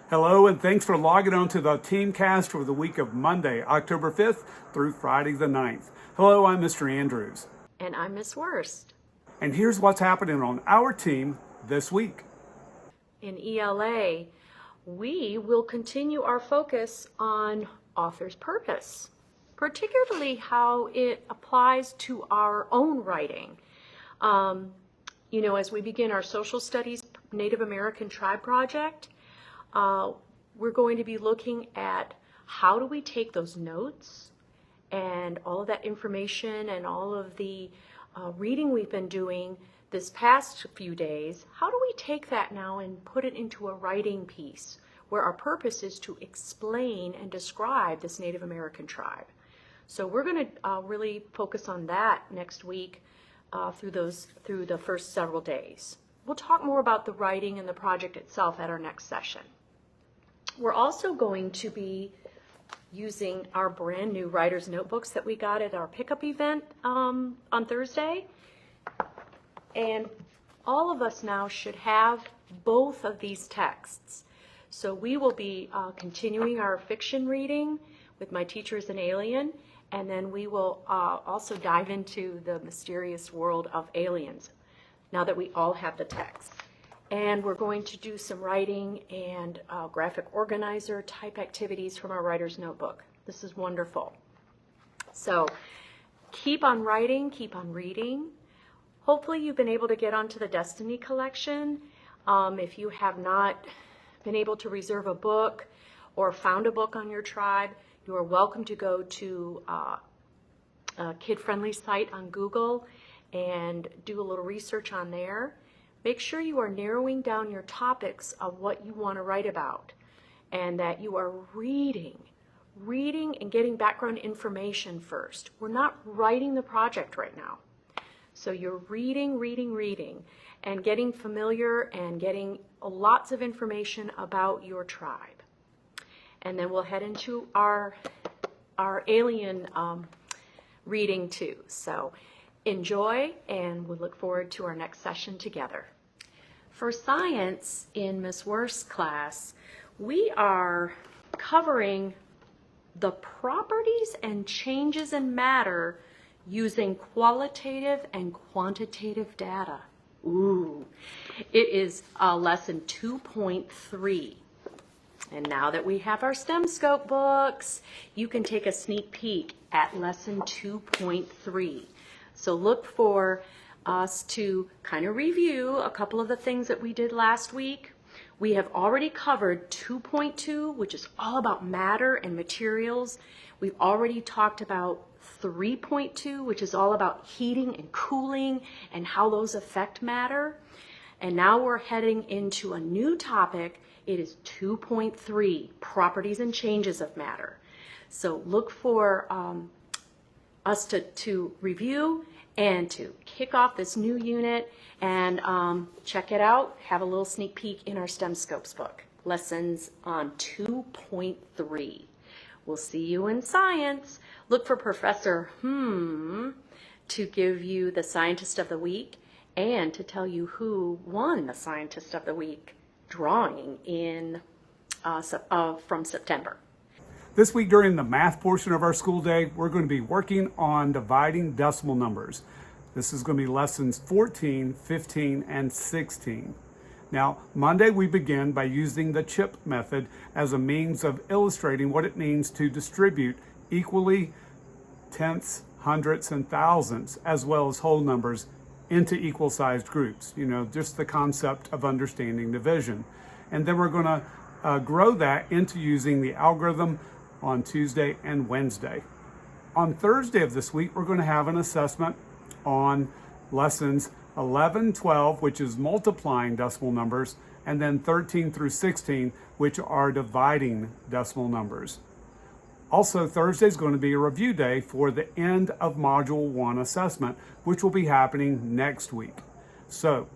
Hello, and thanks for logging on to the TeamCast for the week of Monday, October 5th through Friday the 9th. Hello, I'm Mr. Andrews. And I'm Miss Worst. And here's what's happening on our team this week. In ELA, we will continue our focus on author's purpose, particularly how it applies to our own writing. As we begin our social studies Native American tribe project, we're going to be looking at how do we take those notes and all of that information and all of the reading we've been doing this past few days. How do we take that now and put it into a writing piece where our purpose is to explain and describe this Native American tribe? So we're going to really focus on that next week through the first several days. We'll talk more about the writing and the project itself at our next session. We're also going to be using our brand new writer's notebooks that we got at our pickup event on Thursday. And all of us now should have both of these texts. So we will be continuing our fiction reading with My Teacher is an Alien, and then we will also dive into the mysterious world of aliens now that we all have the text. And we're going to do some writing and graphic organizer type activities from our writer's notebook. This is wonderful. So keep on writing, keep on reading. Hopefully you've been able to get onto the Destiny collection. If you have not been able to reserve a book or found a book on your tribe, you are welcome to go to a kid-friendly site on Google and do a little research on there. Make sure you are narrowing down your topics of what you want to write about and that you are reading and getting background information first. We're not writing the project right now. So you're reading, and getting familiar and getting lots of information about your tribe. And then we'll head into our alien reading too. So enjoy, and we'll look forward to our next session together. For science in Miss Worst's class, we are covering the properties and changes in matter using qualitative and quantitative data. Ooh, it is lesson 2.3. And now that we have our STEM Scope books, you can take a sneak peek at lesson 2.3. So look for us to kind of review a couple of the things that we did last week. We have already covered 2.2, which is all about matter and materials. We've already talked about 3.2, which is all about heating and cooling and how those affect matter. And now we're heading into a new topic. It is 2.3, properties and changes of matter. So look for us to review and to kick off this new unit and check it out. Have a little sneak peek in our STEM Scopes book. Lessons on 2.3. We'll see you in science. Look for Professor to give you the Scientist of the Week and to tell you who won the Scientist of the Week drawing in from September. This week during the math portion of our school day, we're going to be working on dividing decimal numbers. This is going to be lessons 14, 15, and 16. Now, Monday we begin by using the chip method as a means of illustrating what it means to distribute equally tenths, hundredths, and thousandths, as well as whole numbers into equal-sized groups. Just the concept of understanding division. And then we're going to grow that into using the algorithm on Tuesday and Wednesday. On Thursday of this week, we're going to have an assessment on lessons 11, 12, which is multiplying decimal numbers, and then 13 through 16, which are dividing decimal numbers. Also, Thursday is going to be a review day for the end of Module 1 assessment, which will be happening next week. So,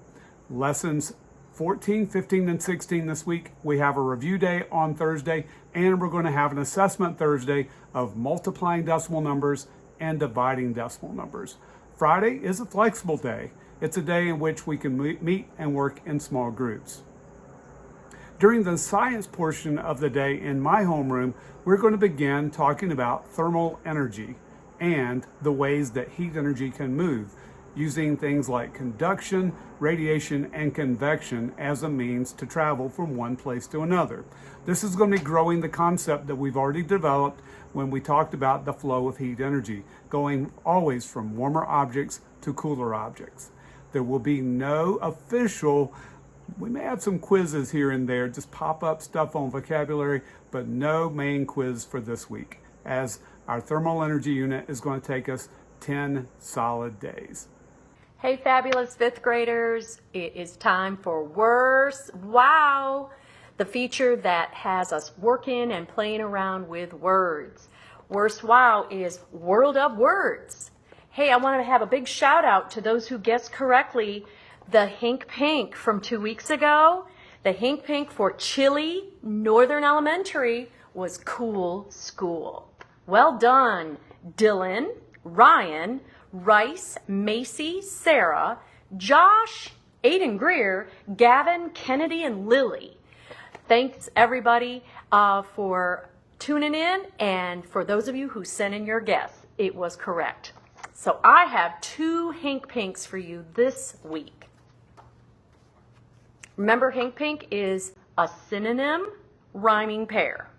lessons 14, 15, and 16 this week. We have a review day on Thursday, and we're going to have an assessment Thursday of multiplying decimal numbers and dividing decimal numbers. Friday is a flexible day. It's a day in which we can meet and work in small groups. During the science portion of the day in my homeroom, we're going to begin talking about thermal energy and the ways that heat energy can move, using things like conduction, radiation, and convection as a means to travel from one place to another. This is going to be growing the concept that we've already developed when we talked about the flow of heat energy, going always from warmer objects to cooler objects. There will be no official, we may have some quizzes here and there, just pop up stuff on vocabulary, but no main quiz for this week, as our thermal energy unit is going to take us 10 solid days. Hey, fabulous fifth graders, it is time for Worse Wow, the feature that has us working and playing around with words. Worse Wow is World of Words. Hey, I wanted to have a big shout out to those who guessed correctly the Hink Pink from 2 weeks ago. The Hink Pink for Chile Northern Elementary was cool school. Well done, Dylan, Ryan, Rice, Macy, Sarah, Josh, Aiden Greer, Gavin, Kennedy, and Lily. Thanks everybody for tuning in, and for those of you who sent in your guess, it was correct. So I have 2 Hink Pinks for you this week. Remember, Hink Pink is a synonym rhyming pair.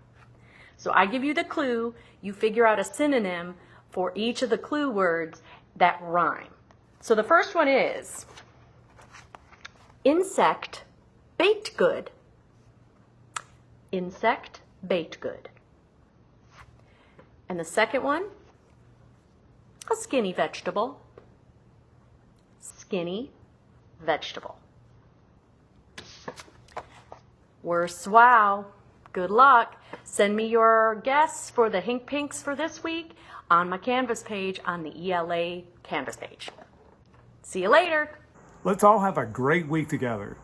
So I give you the clue, you figure out a synonym for each of the clue words that rhyme. So the first one is insect baked good. Insect baked good. And the second one, a skinny vegetable. Skinny vegetable. Worse wow. Good luck. Send me your guess for the Hink Pinks for this week on my Canvas page on the ELA Canvas page. See you later. Let's all have a great week together.